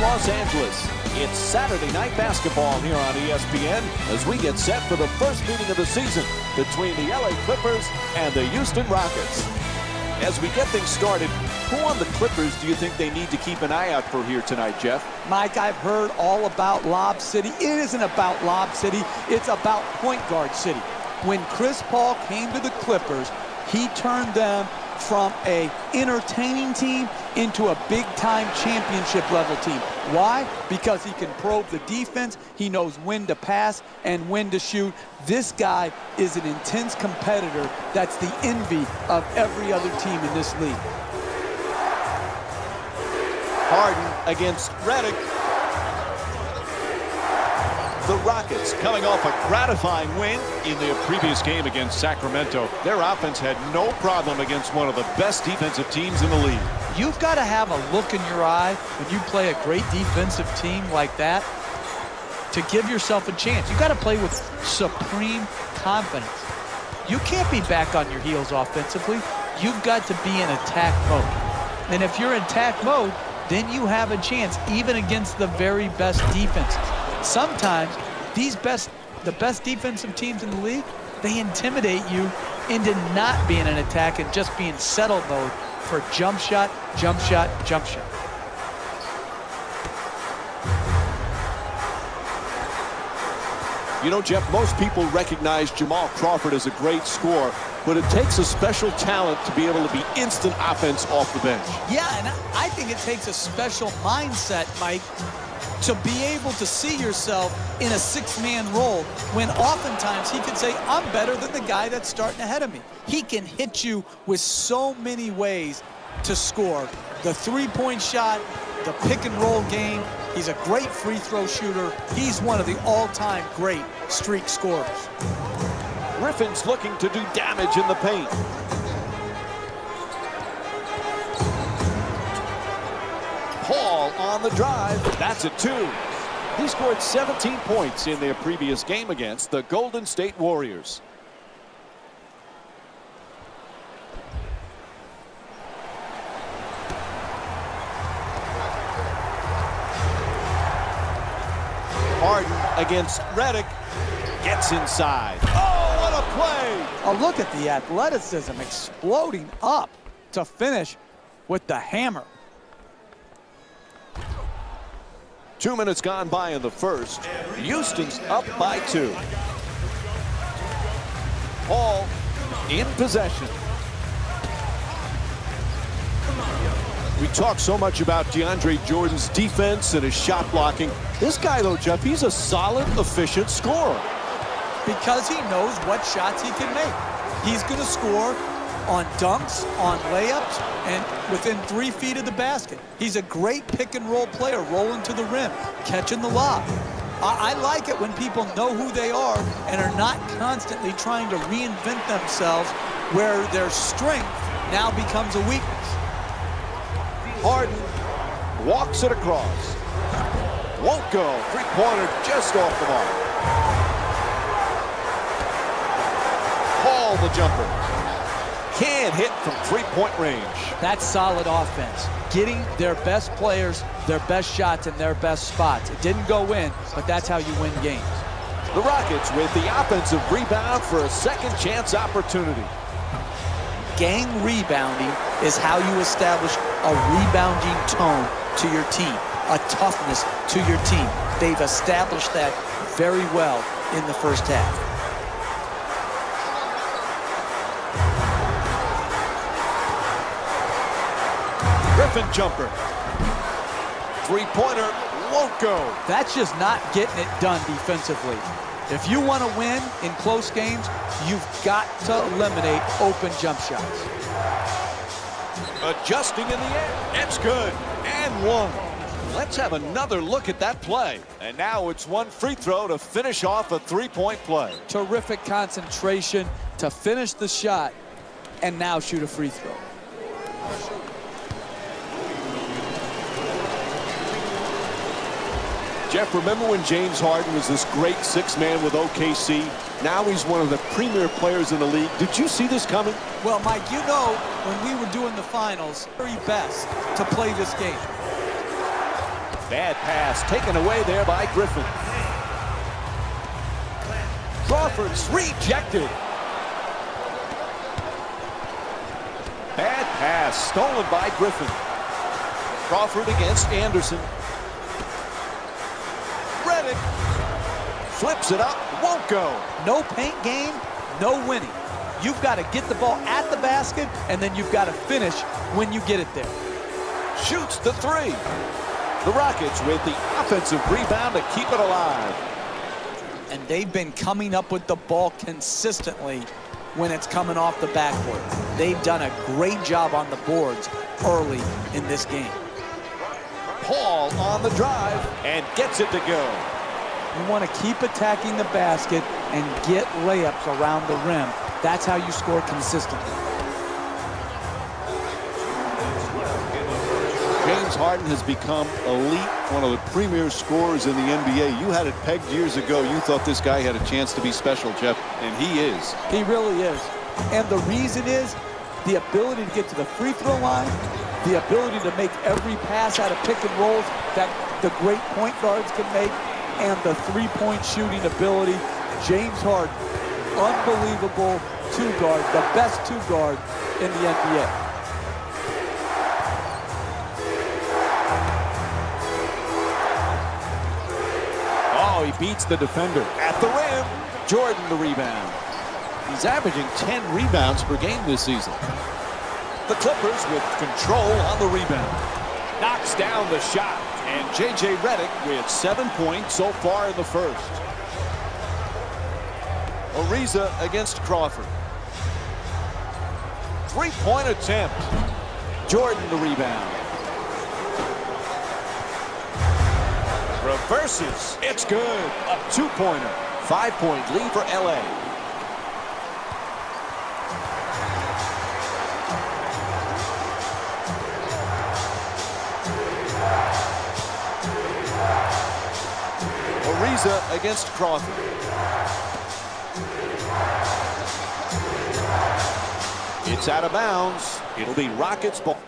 Los Angeles. It's Saturday night basketball here on ESPN as we get set for the first meeting of the season between the LA Clippers and the Houston Rockets. As we get things started, who on the Clippers do you think they need to keep an eye out for here tonight, Jeff? Mike, I've heard all about Lob City. It isn't about Lob City. It's about Point Guard City. When Chris Paul came to the Clippers, he turned them from a entertaining team into a big-time championship-level team. Why? Because he can probe the defense, he knows when to pass and when to shoot. This guy is an intense competitor that's the envy of every other team in this league. Harden against Redick. The Rockets coming off a gratifying win in their previous game against Sacramento. Their offense had no problem against one of the best defensive teams in the league. You've got to have a look in your eye when you play a great defensive team like that to give yourself a chance. You've got to play with supreme confidence. You can't be back on your heels offensively. You've got to be in attack mode. And if you're in attack mode, then you have a chance even against the very best defenses. Sometimes the best defensive teams in the league, they intimidate you into not being in attack and just being settled mode for jump shot, jump shot, jump shot. You know, Jeff, most people recognize Jamal Crawford as a great scorer, but it takes a special talent to be able to be instant offense off the bench. Yeah, and I think it takes a special mindset, Mike, to be able to see yourself in a six-man role when oftentimes he could say, I'm better than the guy that's starting ahead of me. He can hit you with so many ways to score. The three-point shot, the pick-and-roll game. He's a great free throw shooter. He's one of the all-time great streak scorers. Griffin's looking to do damage in the paint. Paul on the drive. That's a two. He scored 17 points in their previous game against the Golden State Warriors. Harden against Redick. Gets inside. Oh, what a play! Oh, look at the athleticism exploding up to finish with the hammer. 2 minutes gone by in the first. Houston's up by 2. Paul in possession. We talk so much about DeAndre Jordan's defense and his shot blocking. This guy, though, Jeff, he's a solid, efficient scorer. Because he knows what shots he can make. He's going to score on dunks, on layups, and within 3 feet of the basket. He's a great pick-and-roll player, rolling to the rim, catching the lob. I like it when people know who they are and are not constantly trying to reinvent themselves where their strength now becomes a weakness. Harden walks it across. Won't go. Three-pointer just off the mark. Paul the jumper. Can't hit from three-point range. That's solid offense. Getting their best players, their best shots, and their best spots. It didn't go in, but that's how you win games. The Rockets with the offensive rebound for a second chance opportunity. Gang rebounding is how you establish a rebounding tone to your team, a toughness to your team. They've established that very well in the first half. Griffin jumper. Three-pointer won't go. That's just not getting it done defensively. If you want to win in close games, you've got to eliminate open jump shots. Adjusting in the air. It's good. And one. Let's have another look at that play. And now it's one free throw to finish off a three-point play. Terrific concentration to finish the shot and now shoot a free throw. Jeff, remember when James Harden was this great six-man with OKC? Now he's one of the premier players in the league. Did you see this coming? Well, Mike, you know, when we were doing the finals, very best to play this game. Bad pass taken away there by Griffin. Crawford's rejected. Bad pass stolen by Griffin. Crawford against Anderson. Redick flips it up, won't go. No paint game, no winning. You've got to get the ball at the basket, and then you've got to finish when you get it there. Shoots the three. The Rockets with the offensive rebound to keep it alive. And they've been coming up with the ball consistently when it's coming off the backboard. They've done a great job on the boards early in this game. Paul on the drive and gets it to go. You want to keep attacking the basket and get layups around the rim. That's how you score consistently. James Harden has become elite, one of the premier scorers in the NBA. You had it pegged years ago. You thought this guy had a chance to be special, Jeff, and he is. He really is. And the reason is the ability to get to the free throw line, the ability to make every pass out of pick and rolls that the great point guards can make, and the three-point shooting ability. James Harden, unbelievable two-guard, the best two-guard in the NBA. Oh, he beats the defender at the rim. Jordan the rebound. He's averaging 10 rebounds per game this season. The Clippers with control on the rebound. Knocks down the shot. And J.J. Redick with 7 points so far in the first. Ariza against Crawford. Three-point attempt. Jordan the rebound. Reverses. It's good. A two-pointer. 5-point lead for L.A. Ariza against Crawford. It's out of bounds. It'll be Rockets ball.